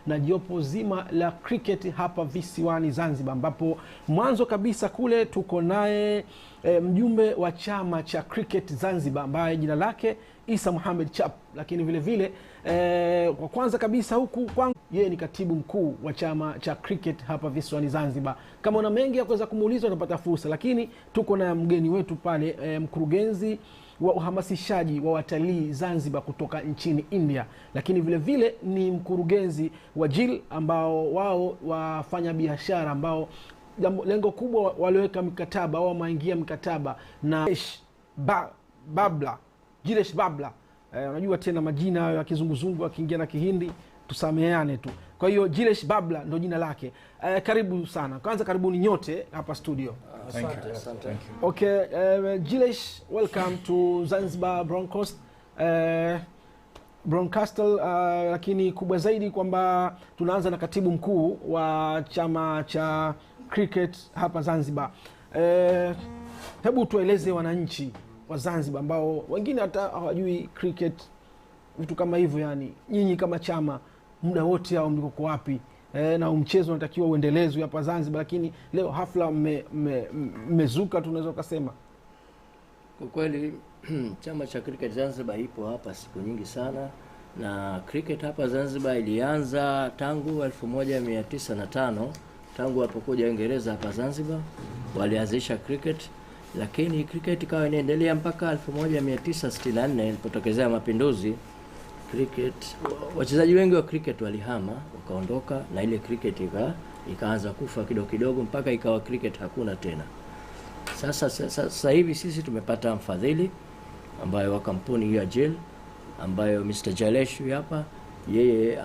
na jopo zima la cricket hapa visiwani Zanzibar, ambapo mwanzo kabisa kule tuko naye mjumbe wa chama cha cricket Zanzibar ambaye jina lake Isa Mohamed Chap, lakini vile vile kwa kwanza kabisa huku kwangu yeye ni katibu mkuu wa chama cha cricket hapa visiwani Zanzibar. Kama una mengi ya kuweza kumuuliza utapata fursa, lakini tuko na mgeni wetu pale mkurugenzi wa uhamasishaji wa watalii Zanzibar kutoka nchini India, lakini vile vile ni mkurugenzi wa JIL ambao wao wafanya biashara ambao lengo kubwa waliweka mikataba au maingia mikataba na Jilesh Babla. Unajua tena majina hayo ya kizunguzungu akiingia na Kihindi tusameheane tu. Kwa hiyo Jilesh Babla ndo jina lake. Karibu sana. Kwanza karibuni nyote hapa studio. Thank you. Okay, Jilesh, welcome to Zanzibar Broadcaster. Lakini kubwa zaidi kwamba tunaanza na katibu mkuu wa chama cha cricket hapa Zanzibar. Hebu tueleze wananchi wa Zanzibar ambao wengine hata hawajui cricket, vitu kama hivyo, yani nyinyi kama chama muda wote hao mliko wapi? Na mchezo unatakiwa uendelezwe hapa Zanzibar, lakini leo hafla mmezuka tunaweza kusema. Kwa kweli chama cha cricket Zanzibar ipo hapa siku nyingi sana, na cricket hapa Zanzibar ilianza tangu 1905, tangu walipokuja Uingereza hapa Zanzibar walianzisha cricket, lakini cricket ikawa inaendelea mpaka 1964 ilipotokezea mapinduzi. Cricket, wachezaji wengi wa cricket walihama wakaondoka, na ile cricket ikaanza kufa kidogo kidogo mpaka ikawa cricket hakuna tena. Sasa hivi sisi tumepata mfadhili ambayo wa kampuni ya JIL ambayo Mr. Jalesh hapa, yeye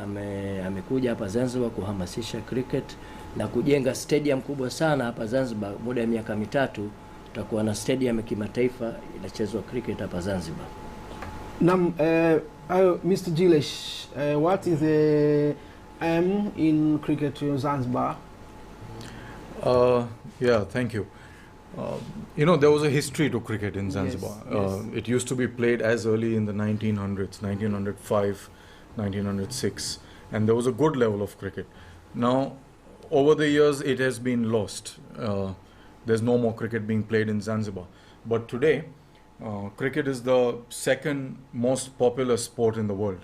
amekuja hapa Zanzibar kuhamasisha cricket na kujenga stadium kubwa sana hapa Zanzibar. Muda ya miaka mitatu tutakuwa na stadium ya kimataifa inachezwa cricket hapa Zanzibar. Mr. Jilesh, what is the aim in cricket in Zanzibar? Yeah, thank you. There was a history to cricket in Zanzibar. Yes. It used to be played as early in the 1900s, 1905, 1906, and there was a good level of cricket. Now, over the years, it has been lost. There's no more cricket being played in Zanzibar. But today, cricket is the second most popular sport in the world,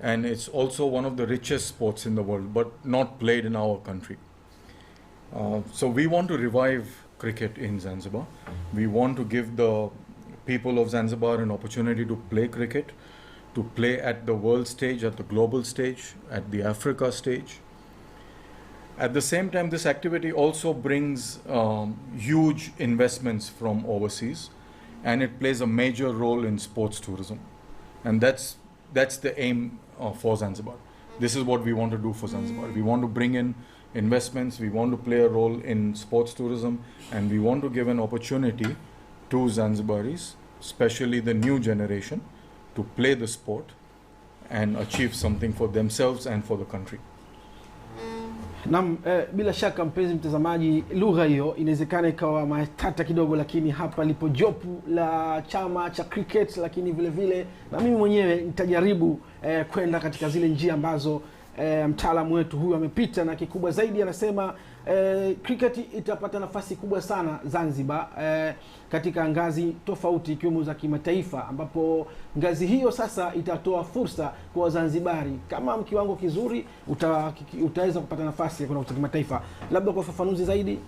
and it's also one of the richest sports in the world, but not played in our country. So we want to revive cricket in Zanzibar. We want to give the people of Zanzibar an opportunity to play cricket, to play at the world stage, at the global stage, at the Africa stage. At the same time, this activity also brings huge investments from overseas, and it plays a major role in sports tourism. And that's the aim for Zanzibar. This is what we want to do for Zanzibar. We want to bring in investments, we want to play a role in sports tourism, and we want to give an opportunity to Zanzibaris, especially the new generation, to play the sport and achieve something for themselves and for the country. Bila shaka mpenzi mtazamaji, lugha hiyo inawezekana ikawa matata kidogo, lakini hapa lipo jopu la chama cha cricket, lakini vile vile na mimi mwenyewe nitajaribu kwenda katika zile njia ambazo mtaalamu wetu huyu amepita, na kikubwa zaidi anasema cricket itapata nafasi kubwa sana Zanzibar katika ngazi tofauti ikiwemo za kimataifa, ambapo ngazi hiyo sasa itatoa fursa kwa Wazanzibari. Kama mkiwango kizuri utaweza kupata nafasi ya kwenda kimataifa. Labda kwa ufafanuzi zaidi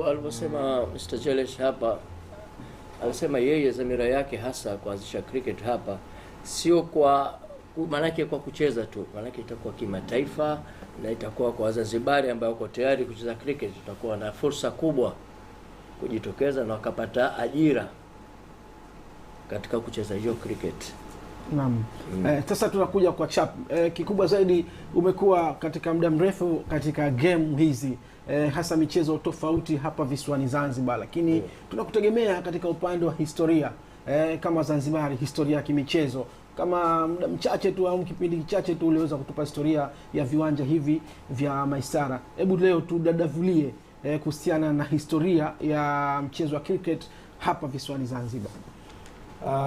alivyosema Mr. Jalesh hapa, alisema yeye dhamira yake hasa kuanzisha cricket hapa sio kwa manake kwa kucheza tu, manake itakuwa kimataifa na itakuwa kwa Wazanzibari ambao wako tayari kucheza cricket, tutakuwa na fursa kubwa kujitokeza na wakapata ajira katika kucheza hiyo cricket. Naam. Sasa tunakuja kwa Chap. Kikubwa zaidi umekuwa katika muda mrefu katika game hizi, hasa michezo tofauti hapa visiwani Zanzibar, lakini tunakutegemea katika upande wa historia kama Zanzibar, historia ya kimichezo. Kama muda mchache tu au kipindi kichache tu uliweza kutupa historia ya viwanja hivi vya Maisara. Hebu leo tudadavulie kuhusiana na historia ya mchezo wa cricket hapa visiwani Zanzibar.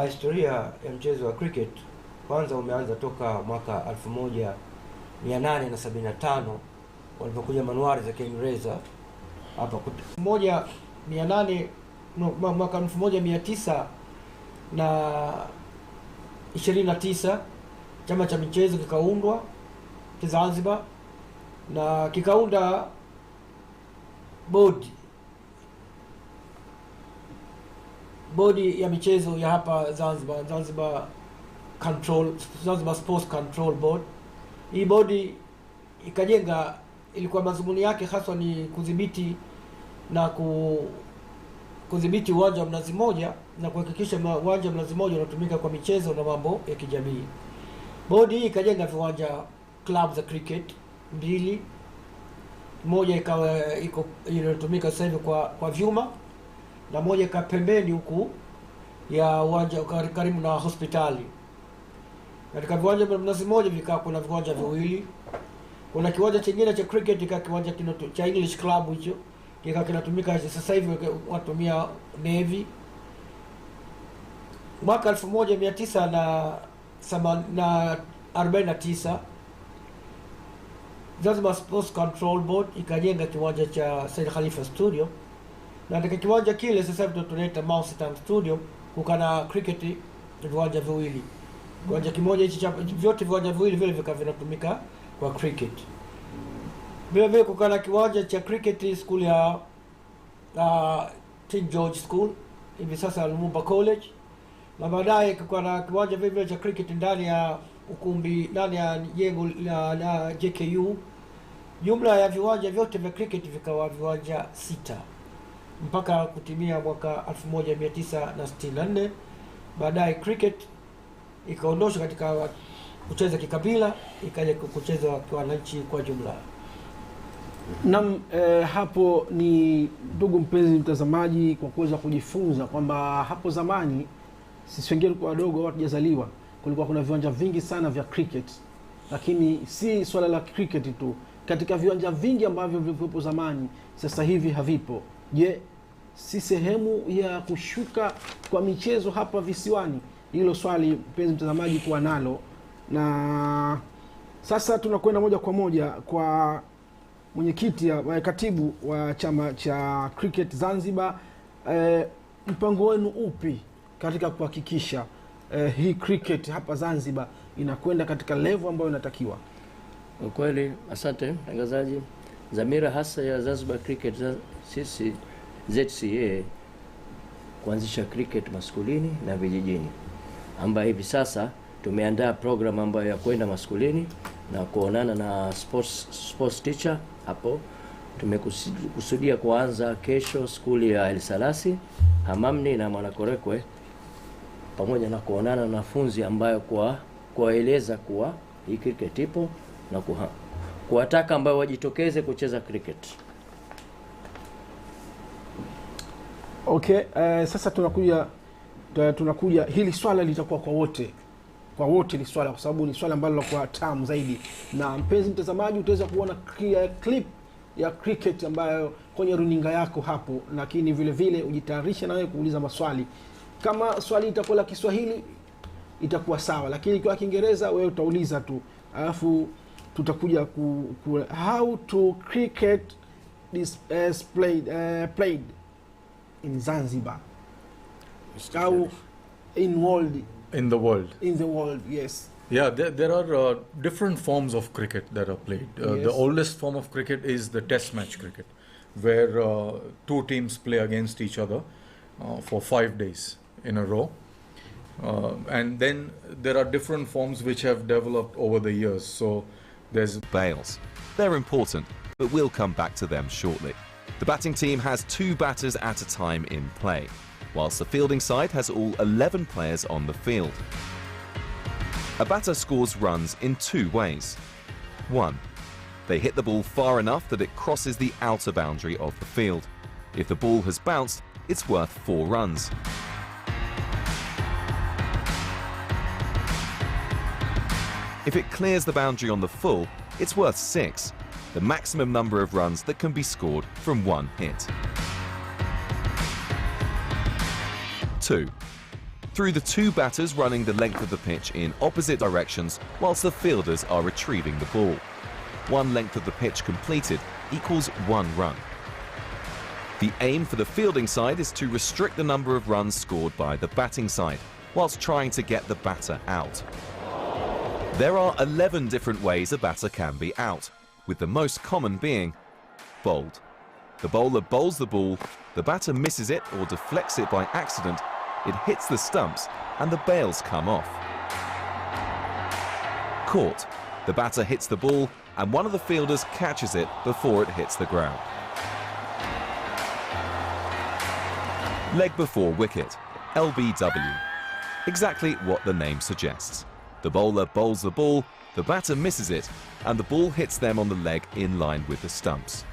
Historia ya mchezo wa cricket kwanza umeanza toka mwaka 1875 walipokuja manuari za Kiingereza hapa. Mwaka 1929 chama cha michezo kikaundwa Zanzibar, na kikaunda bodi ya michezo ya hapa Zanzibar, Zanzibar Sports Control Board. Hii bodi ikajenga, ilikuwa madhumuni yake haswa ni kudhibiti uwanja wa Mnazi Mmoja na kuhakikisha uwanja wa Mnazi Mmoja unatumika kwa michezo na mambo ya kijamii. Bodi hii ikajenga viwanja club za cricket 2, moja ikawa inatumika sasa hivi kwa vyuma, na moja ika pembeni huku ya uwanja karibu na hospitali. Katika viwanja vya Mnazi Mmoja kuna viwanja viwili. Kuna kiwanja kingine cha cricket, kiwanja cha English Club, hicho kinatumika sasa hivi watumia Navy. Mwaka 1949 Zanzibar Sports Control Board ikajenga kiwanja cha Said Khalifa Studio, na katika kiwanja kile sasa hivi tunaita Mouse Town Studio, kukana cricket viwanja viwili. Kiwanja kimoja hichi vyote viwanja viwili vile vinatumika kwa cricket. Vile vile kukana kiwanja cha cricket school ya King George School, hivi sasa Lumumba College, na baadaye kukana kiwanja vile vile cha cricket ndani ya ukumbi, ndani ya jengo la JKU. Jumla ya viwanja vyote vya cricket vikawa viwanja 6 mpaka kutimia mwaka 1964. Baadaye cricket ikaondoshwa katika kucheza kikabila, ikaja kuchezwa kwa wananchi kwa jumla. Naam, hapo ni ndugu mpenzi mtazamaji, kwa kuweza kujifunza kwamba hapo zamani sisi wengine tulikuwa wadogo, watu hajazaliwa, kulikuwa kuna viwanja vingi sana vya cricket. Lakini si swala la cricket tu, katika viwanja vingi ambavyo vilikuwa zamani sasa hivi havipo. Je, si sehemu ya kushuka kwa michezo hapa visiwani? Hilo swali mpenzi mtazamaji kuwa nalo. Na sasa tunakwenda moja kwa moja kwa mwenyekiti katibu wa chama cha cricket Zanzibar. Mpango wenu upi katika kuhakikisha hii cricket hapa Zanzibar inakwenda katika level ambayo inatakiwa? Kweli, asante mtangazaji. Dhamira hasa ya Zanzibar Cricket sisi ZCA kuanzisha cricket maskulini na vijijini, ambayo hivi sasa tumeandaa program ambayo ya kwenda maskulini na kuonana na sports teacher. Hapo tumekusudia kuanza kesho skuli ya El Salasi, Hamamni na Mwanakorekwe, pamoja na kuonana na wanafunzi ambayo kuwaeleza kuwa hii cricket ipo na kuwataka ambao wajitokeze kucheza cricket. Okay, sasa tunakuja hili swala litakuwa kwa wote ni swala, kwa sababu ni swala ambalo linakuwa tamu zaidi. Na mpenzi mtazamaji, utaweza kuona clip ya cricket ambayo kwenye runinga yako hapo, lakini vile vile ujitayarishe na wewe kuuliza maswali. Kama swali itakuwa la Kiswahili itakuwa sawa, lakini kwa Kiingereza wewe utauliza tu, alafu tutakuja how to cricket is played in Zanzibar. How in the world, yes. Yeah, there are different forms of cricket that are played. Yes. The oldest form of cricket is the test match cricket, where 2 teams play against each other for 5 days in a row. And then there are different forms which have developed over the years. So there's bails. They're important, but we'll come back to them shortly. The batting team has 2 batters at a time in play, whilst the fielding side has all 11 players on the field. A batter scores runs in 2 ways. 1. They hit the ball far enough that it crosses the outer boundary of the field. If the ball has bounced, it's worth 4 runs. If it clears the boundary on the full, it's worth 6, the maximum number of runs that can be scored from 1 hit. 2. through the two batters running the length of the pitch in opposite directions whilst the fielders are retrieving the ball. One length of the pitch completed equals 1 run. The aim for the fielding side is to restrict the number of runs scored by the batting side, whilst trying to get the batter out. There are 11 different ways a batter can be out, with the most common being bowled. The bowler bowls the ball, the batter misses it or deflects it by accident, it hits the stumps and the bails come off. Caught. The batter hits the ball and one of the fielders catches it before it hits the ground. Leg before wicket, LBW. Exactly what the name suggests. The bowler bowls the ball, the batter misses it, and the ball hits them on the leg in line with the stumps.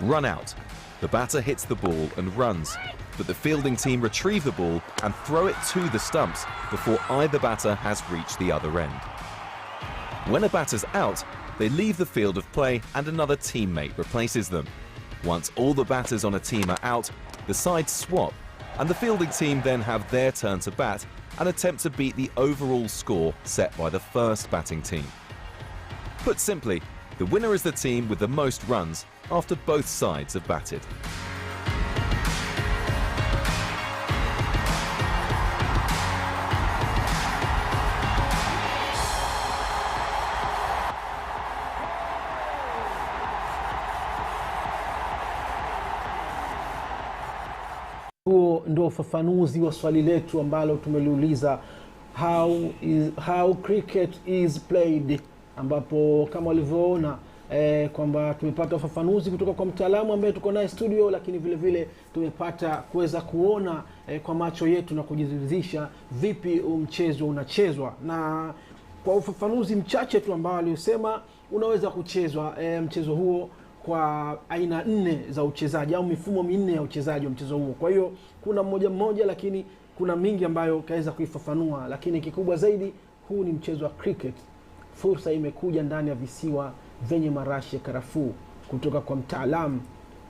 Run out. The batter hits the ball and runs, but the fielding team retrieve the ball and throw it to the stumps before either batter has reached the other end. When a batter's out, they leave the field of play and another teammate replaces them. Once all the batters on a team are out, the sides swap, and the fielding team then have their turn to bat and attempt to beat the overall score set by the first batting team. Put simply, the winner is the team with the most runs after both sides have batted. Huo ndio ufafanuzi wa swali letu ambalo tumeliuliza, how cricket is played, ambapo kama ulivyoona kwamba tumepata ufafanuzi kutoka kwa mtaalamu ambaye tuko naye studio, lakini vile vile tumepata kuweza kuona kwa macho yetu na kujiridhisha vipi mchezo unachezwa, na kwa ufafanuzi mchache tu ambao aliusema unaweza kuchezwa mchezo huo kwa aina 4 za uchezaji au mifumo 4 ya uchezaji wa mchezo huo. Kwa hiyo kuna mmoja lakini kuna mingi ambayo kaweza kuifafanua, lakini kikubwa zaidi huu ni mchezo wa cricket. Fursa imekuja ndani ya visiwa venye marashi ya karafuu kutoka kwa mtaalamu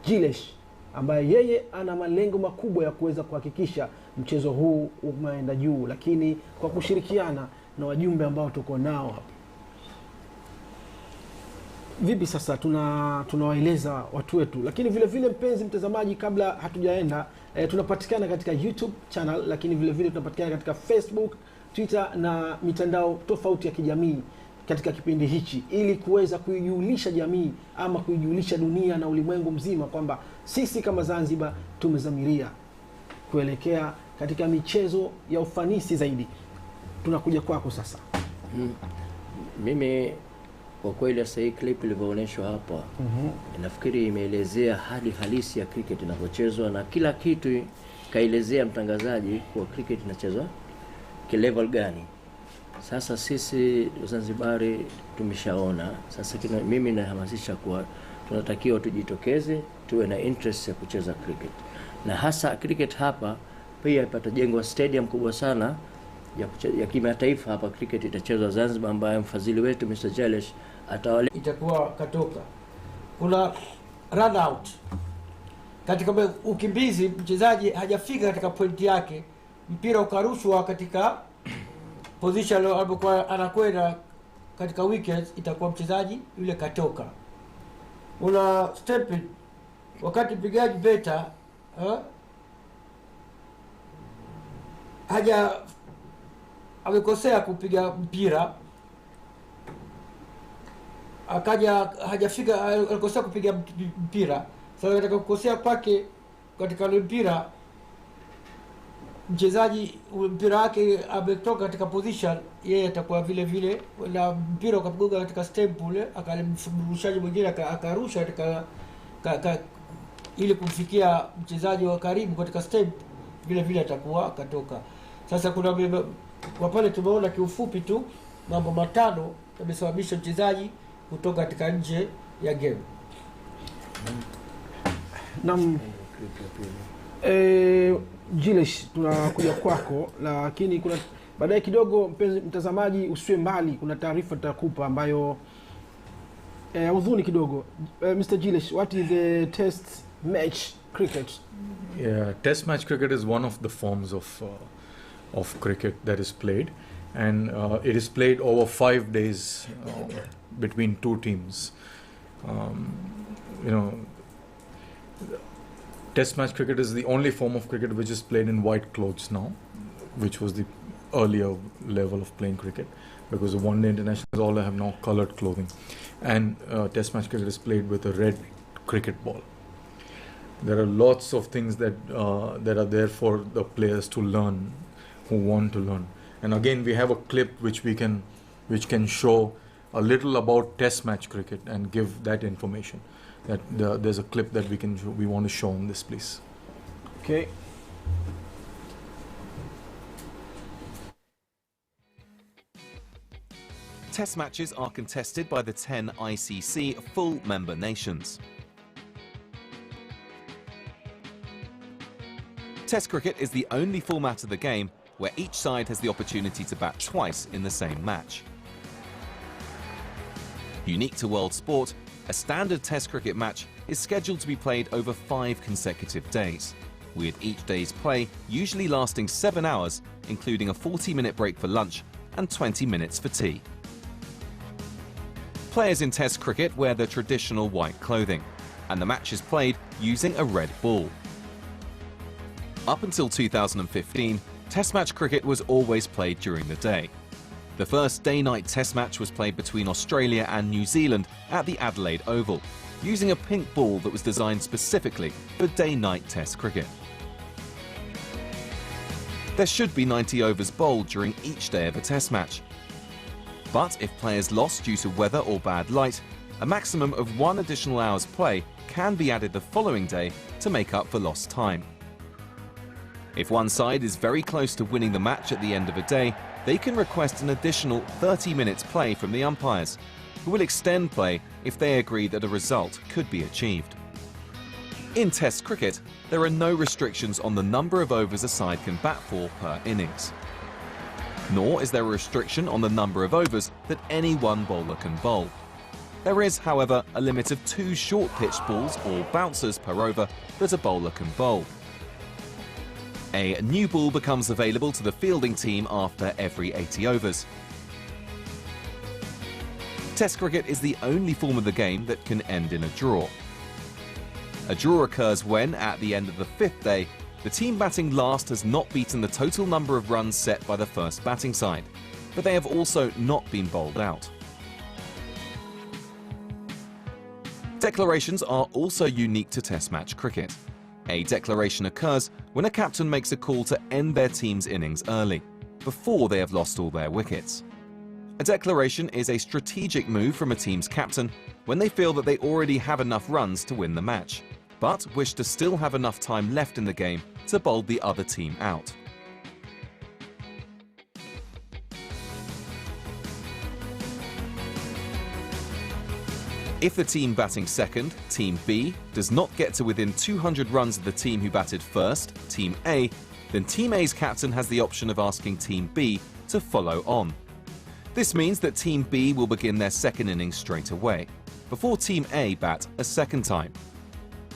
Jilesh, ambaye yeye ana malengo makubwa ya kuweza kuhakikisha mchezo huu umeenda juu, lakini kwa kushirikiana na wajumbe ambao tuko nao hapa. Vipi sasa tunawaeleza watu wetu, lakini vile vile mpenzi mtazamaji, kabla hatujaenda tunapatikana katika YouTube channel, lakini vile vile tunapatikana katika Facebook, Twitter na mitandao tofauti ya kijamii katika kipindi hichi, ili kuweza kuijulisha jamii ama kuijulisha dunia na ulimwengu mzima kwamba sisi kama Zanzibar tumezamiria kuelekea katika michezo ya ufanisi zaidi. Tunakuja kwako sasa. Mimi kwa kweli sasa hii clip ilivyoonyeshwa hapa, nafikiri imeelezea hali halisi ya cricket inapochezwa, na kila kitu kaelezea mtangazaji kwa cricket inachezwa kilevel gani. Sasa sisi Zanzibari tumeshaona. Sasa mimi nahamasisha kwa tunatakiwa tujitokeze, tuwe na interest ya kucheza cricket. Na hasa cricket hapa pia patajengwa stadium kubwa sana ya kimataifa hapa cricket itachezwa Zanzibar, ambaye mfadhili wetu Mr. Jalesh atawale. Itakuwa katoka. Kuna run out. Katika ukimbizi mchezaji hajafika katika pointi yake, mpira ukarushwa katika position alipokuwa anakwenda katika wicket, itakuwa mchezaji yule katoka. Una step wakati mpigaji beta amekosea kupiga mpira, akaja hajafika, alikosea kupiga mpira. Sasa katika kukosea kwake katika mpira, mchezaji mpira wake ametoka katika position, yeye atakuwa vile vile, na mpira ukapiga katika stamp ule, akalimrushaji mwingine akarusha katika ili kumfikia mchezaji wa karibu katika stamp, vile vile atakuwa akatoka. Sasa kuna kwa pale tumeona kiufupi tu mambo 5 yamesababisha mchezaji kutoka katika nje ya game. Jilesh, tunakuja kwako, lakini kuna baadaye kidogo mpenzi mtazamaji usiwe mbali, kuna taarifa tutakupa ambayo udhuni kidogo. Mr. Jilesh, what is the test match cricket? Yeah, test match cricket is one of the forms of of cricket that is played, and it is played over 5 days between two teams. Test match cricket is the only form of cricket which is played in white clothes now, which was the earlier level of playing cricket, because the one-day internationals all have now coloured clothing, and test match cricket is played with a red cricket ball. There are lots of things that that are there for the players to learn, who want to learn. And again, we have a clip which can show a little about test match cricket and give that information. There's a clip that we want to show on this, please. Okay. Test matches are contested by the 10 ICC full member nations. Test cricket is the only format of the game where each side has the opportunity to bat twice in the same match. Unique to world sport, a standard Test cricket match is scheduled to be played over 5 consecutive days, with each day's play usually lasting 7 hours, including a 40-minute break for lunch and 20 minutes for tea. Players in Test cricket wear their traditional white clothing, and the match is played using a red ball. Up until 2015, Test match cricket was always played during the day. The first day-night Test match was played between Australia and New Zealand at the Adelaide Oval, using a pink ball that was designed specifically for day-night Test cricket. There should be 90 overs bowled during each day of a Test match. But if players lost due to weather or bad light, a maximum of 1 additional hour's play can be added the following day to make up for lost time. If one side is very close to winning the match at the end of a day, they can request an additional 30 minutes play from the umpires, who will extend play if they agree that a result could be achieved. In Test cricket, there are no restrictions on the number of overs a side can bat for per innings. Nor is there a restriction on the number of overs that any one bowler can bowl. There is, however, a limit of 2 short-pitched balls or bouncers per over that a bowler can bowl. A new ball becomes available to the fielding team after every 80 overs. Test cricket is the only form of the game that can end in a draw. A draw occurs when, at the end of the 5th day, the team batting last has not beaten the total number of runs set by the first batting side, but they have also not been bowled out. Declarations are also unique to Test match cricket. A declaration occurs when a captain makes a call to end their team's innings early, before they have lost all their wickets. A declaration is a strategic move from a team's captain when they feel that they already have enough runs to win the match, but wish to still have enough time left in the game to bowl the other team out. If the team batting second, Team B, does not get to within 200 runs of the team who batted first, Team A, then Team A's captain has the option of asking Team B to follow on. This means that Team B will begin their second innings straight away, before Team A bat a second time.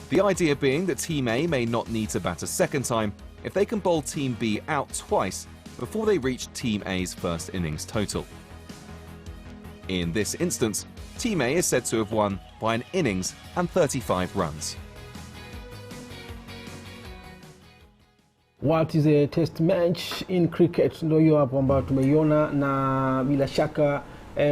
The idea being that Team A may not need to bat a second time if they can bowl Team B out twice before they reach Team A's first innings total. In this instance, Team A is said to have won by an innings and 35 runs. What is a test match in cricket? Ndio hiyo hapo ambayo tumeiona, na bila shaka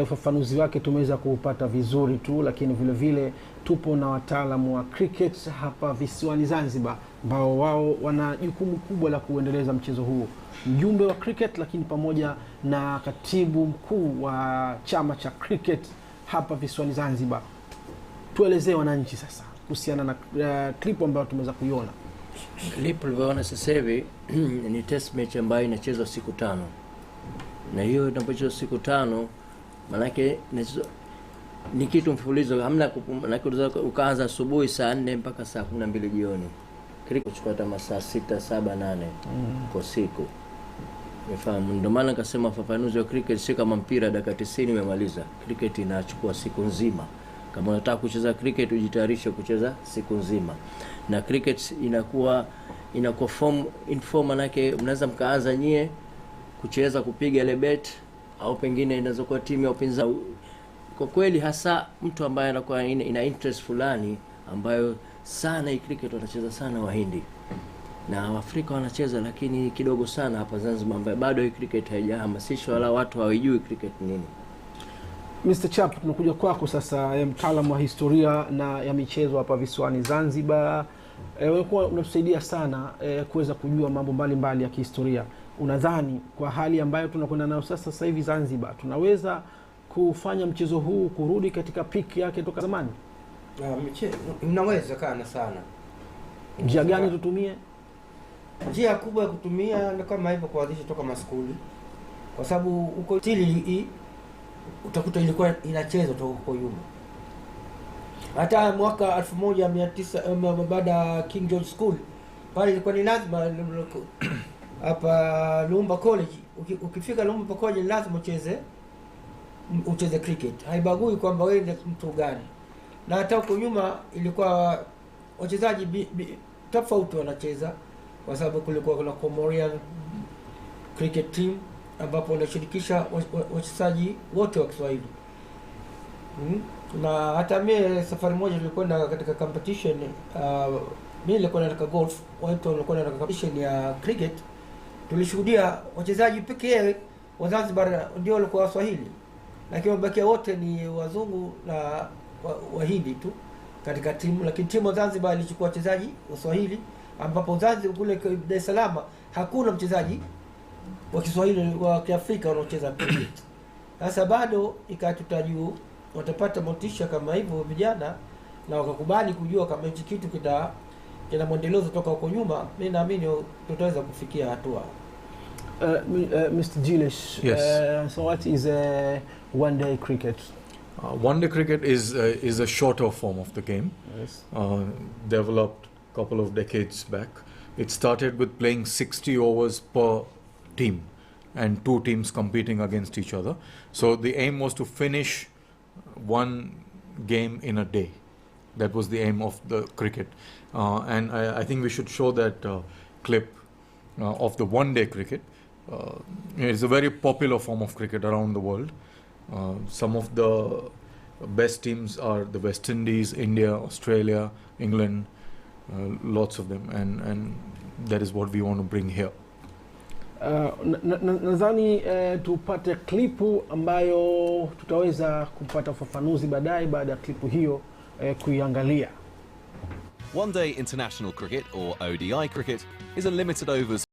ufafanuzi wake tumeweza kuupata vizuri tu, lakini vile vile tupo na wataalamu wa cricket hapa visiwani Zanzibar ambao wao wana jukumu kubwa la kuendeleza mchezo huu. Mjumbe wa cricket, lakini pamoja na katibu mkuu wa chama cha cricket hapa visiwani Zanzibar. Tuelezee wananchi sasa kuhusiana na clip ambayo tumeweza kuiona. Clip tulivyoona sasa hivi ni test match ambayo inachezwa siku 5. Na hiyo inapochezwa siku 5, manake ni kitu mfululizo, hamna ukaanza asubuhi saa 4 mpaka saa 12 jioni. Cricket kuchukua hata masaa 6, 7, 8 kwa siku. Nifahamu, ndio maana nikasema fafanuzi wa cricket si kama mpira dakika 90 umemaliza. Cricket inachukua siku nzima. Kama unataka kucheza cricket ujitayarishe kucheza siku nzima. Na cricket inakuwa form manake mnaweza mkaanza nyie kucheza kupiga ile bet, au pengine inaweza kuwa timu ya upinzani. Kwa kweli hasa mtu ambaye anakuwa ina interest fulani ambayo sana hii cricket wanacheza sana Wahindi. Na Afrika wanacheza lakini kidogo sana hapa Zanzibar, ambaye bado hii cricket haijahamasishwa wala watu hawajui cricket nini. Mr. Chap, tunakuja kwako sasa, mtaalamu wa historia na ya michezo hapa visiwani Zanzibar. Wewe unatusaidia sana kuweza kujua mambo mbalimbali ya kihistoria. Unadhani kwa hali ambayo tunakwenda nayo sasa hivi Zanzibar, tunaweza kufanya mchezo huu kurudi katika peak yake toka zamani? Mchezo inawezekana sana. Njia gani tutumie? Njia kubwa ya kutumia ni kama hivyo, kuanzisha toka maskuli, kwa sababu uko tili utakuta ilikuwa inachezwa toka huko nyuma. Hata mwaka 1900 baada ya King George School pale ilikuwa ni lazima hapa Lumumba College, ukifika Lumumba College lazima ucheze cricket. Haibagui kwamba wewe ni mtu gani. Na hata huko nyuma ilikuwa wachezaji tofauti wanacheza, kwa sababu kulikuwa kuna Comorian cricket team ambapo wanashirikisha wachezaji wote wa Kiswahili. Na hata mimi safari moja nilikwenda katika competition, mimi nilikuwa nataka golf, watu walikuwa nataka competition ya cricket. Tulishuhudia wachezaji pekee wa Zanzibar ndio walikuwa Waswahili, lakini wabakia wote ni wazungu na Wahindi tu katika timu. Lakini timu ya Zanzibar ilichukua wachezaji Waswahili, ambapo Zanzibar kule Dar es Salaam hakuna mchezaji wa Kiswahili wa Kiafrika wanaocheza cricket. Sasa bado ikatuta juu watapata motisha kama hivyo vijana, na wakakubali kujua kama hichi kitu kina mwendelezo toka huko nyuma. Mimi naamini tutaweza kufikia hatua. Mr. Giles, yes. So what is one day cricket? One day cricket is a shorter form of the game. Yes. Developed a couple of decades back. It started with playing 60 overs per team and 2 teams competing against each other. So the aim was to finish one game in a day. That was the aim of the cricket. And I think we should show that clip of the one day cricket. It's a very popular form of cricket around the world. Some of the best teams are the West Indies, India, Australia, England, lots of them, and that is what we want to bring here. Nadhani tupate klipu ambayo tutaweza kupata ufafanuzi baadaye baada ya klipu hiyo kuiangalia. One day international cricket, or ODI cricket, is a limited overs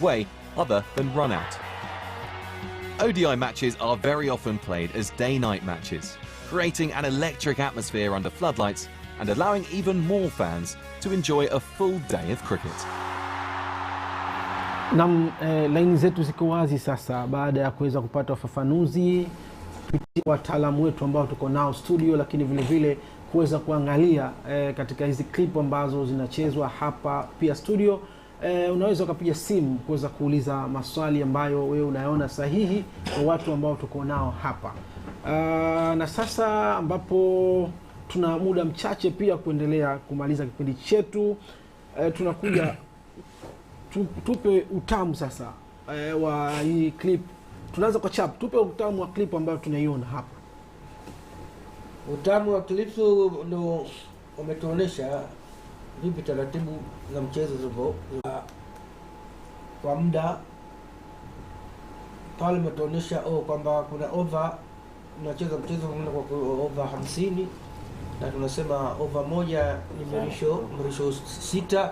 way other than run out. ODI matches are very often played as day-night matches, creating an electric atmosphere under floodlights and allowing even more fans to enjoy a full day of cricket. Na laini zetu ziko wazi sasa baada ya kuweza kupata ufafanuzi kupitia wataalamu wetu ambao tuko nao studio, lakini vile vile kuweza kuangalia katika hizi clip ambazo zinachezwa hapa pia studio. Unaweza ukapiga simu kuweza kuuliza maswali ambayo wewe unayaona sahihi kwa watu ambao tuko nao hapa. Na sasa ambapo tuna muda mchache pia kuendelea kumaliza kipindi chetu, tunakuja tupe utamu sasa wa hii clip. Tunaanza kwa chap, tupe utamu wa clip ambayo tunaiona hapa. Utamu wa clip ndio umetuonesha vipi taratibu za mchezo zilivyo kwa muda pale. Umetuonesha kwamba kuna over, tunacheza mchezo kwa over 50 na tunasema over moja ni mirusho 6,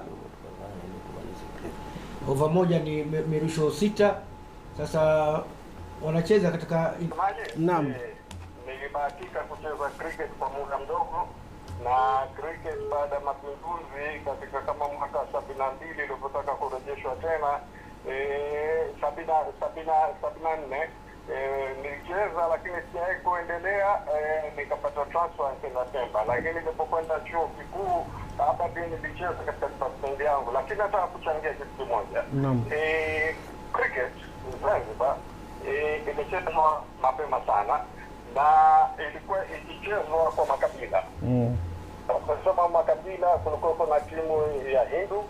over moja ni mirusho 6. Sasa wanacheza katika naam. Nilibahatika kucheza cricket kwa muda mdogo, na cricket baada ya mapinduzi katika kama mwaka 72 ilipotaka kurejeshwa tena 74 nilicheza, lakini sijawahi kuendelea. Nikapata transfer nchini Pemba, lakini nilipokwenda chuo kikuu hapa pia nilicheza katika department yangu. Lakini nataka kuchangia kitu kimoja. Cricket Zanzibar imechezwa mapema sana na ilikuwa ikichezwa kwa makabila. Kusema makabila, kulikuwa na timu ya Hindu,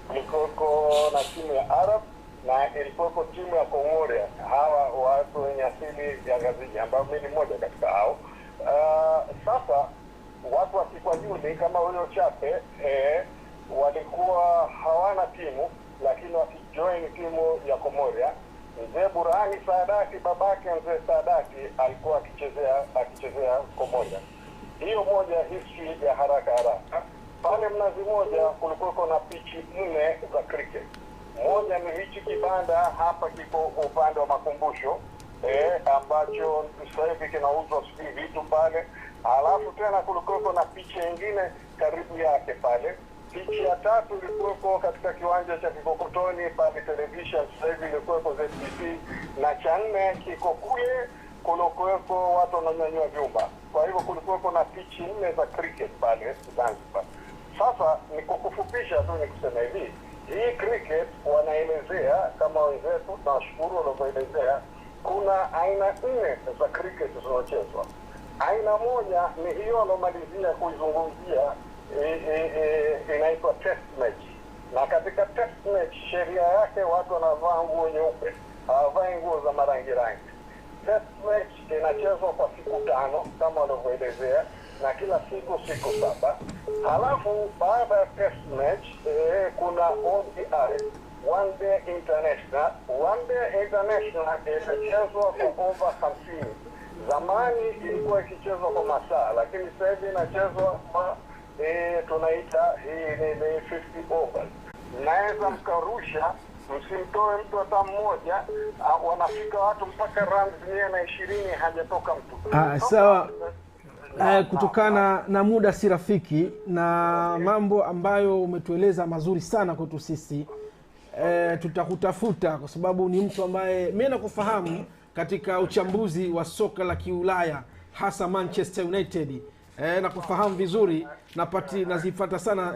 kulikuwa na timu ya Arab, na ilikuwa timu ya Komoria, hawa watu wenye asili ya Gaziji ambao mimi ni mmoja katika hao. Sasa watu wa Kikwajuni kama huyo Chape walikuwa hawana timu, lakini wakijoin timu ya Komoria. Mzee Burhani Saadati, babake mzee Saadati, alikuwa akichezea Komoria. Hiyo moja history ya haraka. Pale Mnazi Moja kulikuwa na pichi 4 za cricket. Moja ni hichi kibanda hapa kiko upande wa makumbusho ambacho sasa hivi kinauzwa vitu pale. Alafu tena kulikuwa na pichi nyingine karibu yake pale. Pichi ya 3 ilikuwa katika kiwanja cha Kikokotoni pale television, sasa hivi ilikuwa ZTV, na cha 4 kiko kule kulikuwa watu wananyanyua vyumba. Kwa hivyo kulikuwa na pichi 4 za cricket pale Zanzibar. Sasa ni kukufupisha tu ni kusema hivi, hii cricket wanaelezea kama wenzetu, tunashukuru wanavyoelezea, kuna aina 4 za cricket zinazochezwa. Aina moja ni hiyo alomalizia kuizungumzia, inaitwa test match. Na katika test match sheria yake watu wanavaa nguo nyeupe, hawavai nguo za marangi. Test match inachezwa kwa siku 5 kama walivyoelezea, na kila siku 7. Halafu baada ya test match kuna ODI, One Day International. One Day International inachezwa kwa over 50. Zamani ilikuwa ikichezwa kwa masaa, lakini sasa hivi inachezwa kwa tunaita hii ni 50 overs. Naweza mkarusha, msimtoe mtu hata mmoja, wanafika watu mpaka runs 120 hajatoka mtu. Sawa. Kutokana na muda si rafiki na mambo ambayo umetueleza mazuri sana kwetu sisi, tutakutafuta kwa sababu ni mtu ambaye mimi nakufahamu katika uchambuzi wa soka la Kiulaya, hasa Manchester United. Nakufahamu vizuri, nazifuata sana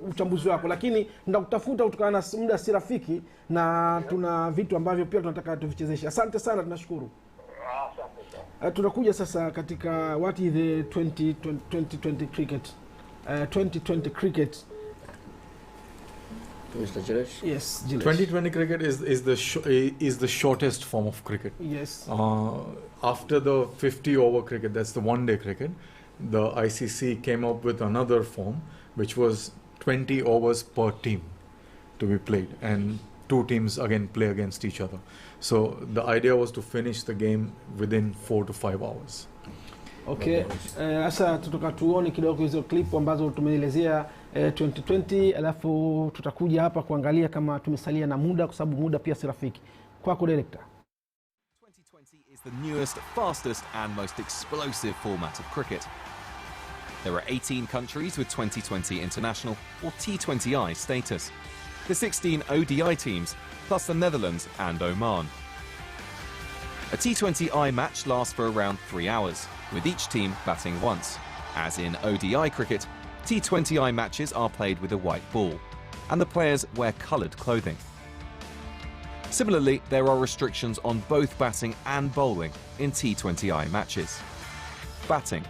uchambuzi wako, lakini nitakutafuta kutokana na muda si rafiki na tuna vitu ambavyo pia tunataka tuvichezeshe. Asante sana, tunashukuru. Tunakuja sasa katika what is the 2020 cricket. 2020 cricket. Mr. Jilesh? Yes, Jilesh. 2020 cricket is the shortest form of cricket. Yes. After the 50 over cricket, that's the one day cricket, the ICC came up with another form which was 20 overs per team to be played, and 2 teams again play against each other. So the idea was to finish the game within 4 to 5 hours. Okay, sasa tutaka tuone kidogo hizo clip ambazo tumeelezea 2020, alafu tutakuja hapa kuangalia kama tumesalia na muda kwa sababu muda pia si rafiki. Kwako director. 2020 is the newest, fastest and most explosive format of cricket. There are 18 countries with 2020 international or T20I status. The 16 ODI teams plus the Netherlands and Oman. A T20I match lasts for around 3 hours, with each team batting once. As in ODI cricket, T20I matches are played with a white ball, and the players wear coloured clothing. Similarly, there are restrictions on both batting and bowling in T20I matches. Batting.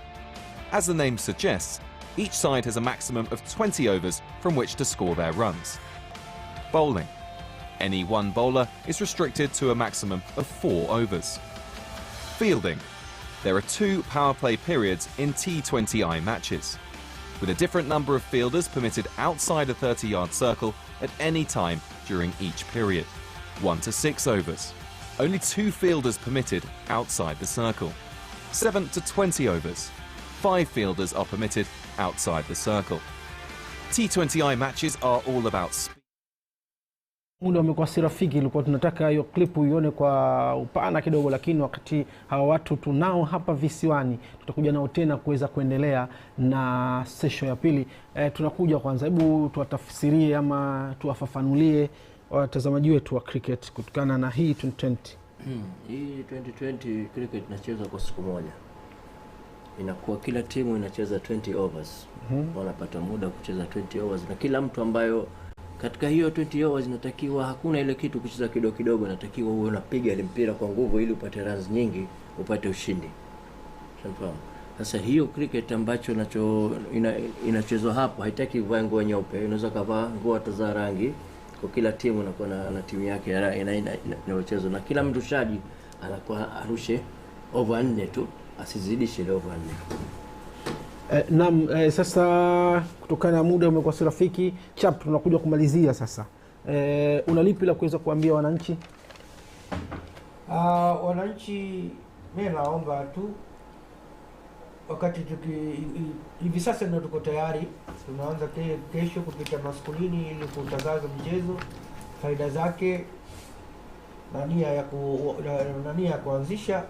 As the name suggests, each side has a maximum of 20 overs from which to score their runs. Bowling. Any one bowler is restricted to a maximum of 4 overs. Fielding. There are 2 power play periods in T20I matches, with a different number of fielders permitted outside a 30-yard circle at any time during each period. 1 to 6 overs. Only 2 fielders permitted outside the circle. 7 to 20 overs. 5 fielders are permitted outside the circle. T20I matches are all about speed. Muda umekuwa si rafiki, ilikuwa tunataka hiyo clip uione kwa upana kidogo, lakini wakati hawa watu tunao hapa visiwani, tutakuja nao tena kuweza kuendelea na session ya pili. Tunakuja kwanza, hebu tuwatafsirie ama tuwafafanulie watazamaji wetu wa cricket kutokana na hii 2020. Hii 2020 cricket inachezwa kwa siku moja. Inakuwa kila timu inacheza 20 overs. Wanapata muda kucheza 20 overs, na kila mtu ambayo katika hiyo 20 overs inatakiwa, hakuna ile kitu kucheza kidogo kidogo, inatakiwa uwe unapiga ile mpira kwa nguvu ili upate runs nyingi, upate ushindi. Unafahamu? Sasa hiyo cricket ambacho inachezwa hapo haitaki uvae nguo nyeupe, unaweza kuvaa nguo za rangi. Kwa kila timu inakuwa na timu yake inayocheza, na kila mtu shaji anakuwa arushe over 4 tu, asizidishe ile over 4. Sasa kutokana na muda umekuwa si rafiki, chap tunakuja kumalizia sasa. Unalipi la kuweza kuambia wananchi? Wananchi, mimi naomba tu, wakati hivi sasa ndio tuko tayari, tunaanza kesho kupita maskulini ili kutangaza mchezo, faida zake na nia ya kuanzisha,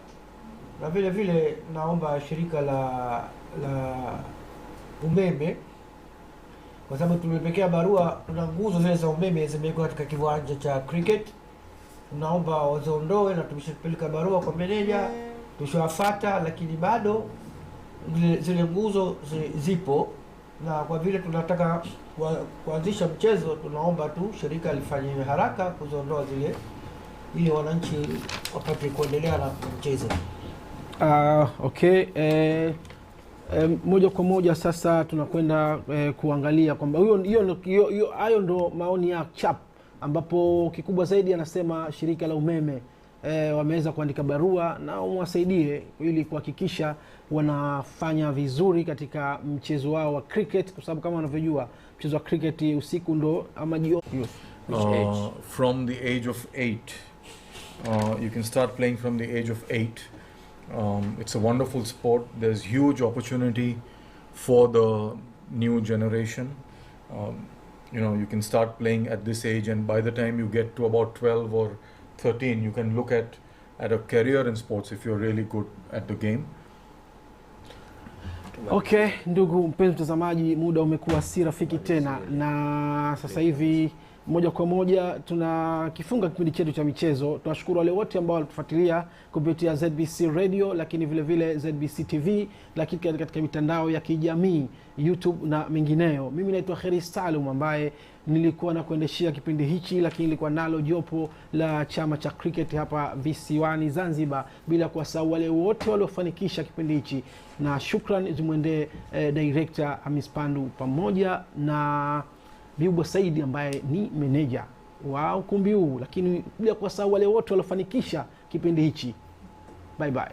na vile vile naomba shirika la umeme, kwa sababu tumepekea barua, kuna nguzo zile za umeme zimewekwa katika kiwanja cha cricket, tunaomba waziondoe, na tumeshapeleka barua kwa meneja, tushawafuata, lakini bado zile nguzo zipo, na kwa vile tunataka kuanzisha mchezo, tunaomba tu shirika lifanye haraka kuziondoa zile, ili wananchi wapate kuendelea na mchezo. Okay. Moja kwa moja sasa tunakwenda kuangalia kwamba hayo ndo maoni ya chap, ambapo kikubwa zaidi anasema shirika la umeme wameweza kuandika barua na umwasaidie ili kuhakikisha wanafanya vizuri katika mchezo wao wa cricket, kwa sababu kama unavyojua mchezo wa cricket usiku ndo ama jioni. From the age of 8, you can start playing from the age of 8. It's a wonderful sport. There's huge opportunity for the new generation. You can start playing at this age, and by the time you get to about 12 or 13, you can look at a career in sports if you're really good at the game. Okay, ndugu mpenzi mtazamaji, muda umekuwa si rafiki tena, na sasa hivi moja kwa moja tunakifunga kipindi chetu cha michezo. Tunashukuru wale wote ambao walitufuatilia kupitia ZBC Radio, lakini vile vile ZBC TV, lakini katika mitandao ya kijamii, YouTube na mengineyo. Mimi naitwa Kheri Salum ambaye nilikuwa na kuendeshia kipindi hichi, lakini nilikuwa nalo jopo la chama cha cricket hapa visiwani Zanzibar, bila kuwasahau wale wote waliofanikisha kipindi hichi, na shukrani zimwendee director Hamis Pandu pamoja na Biubwa Saidi ambaye ni meneja wa ukumbi huu, lakini bila kuwasahau wale wote waliofanikisha kipindi hichi. Bye bye.